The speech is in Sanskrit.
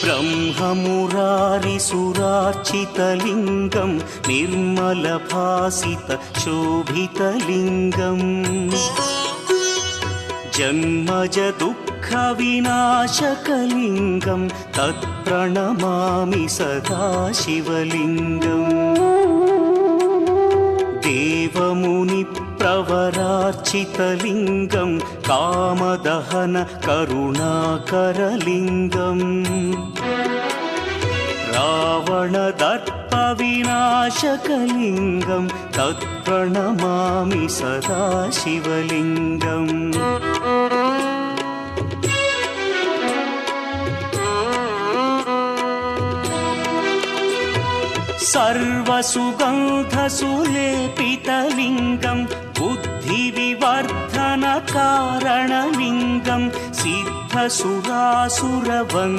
ब्रह्ममुरारिसुरार्चितलिङ्गं निर्मलभासितशोभितलिङ्गम् जन्मजदुःखविनाशकलिङ्गं तत्प्रणमामि सदा शिवलिङ्गम् देवमुनिप्रवरार्चितलिङ्गं कामदहन करुणाकरलिङ्गम् रावणदर्पविनाशकलिङ्गं तत्प्रणमामि सदा शिवलिङ्गम् सर्वसुगन्धसुलेपितलिङ्गं बुद्धिविवर्धनकारणलिङ्गं सिद्धसुरासुरवन्द्यलिङ्गम्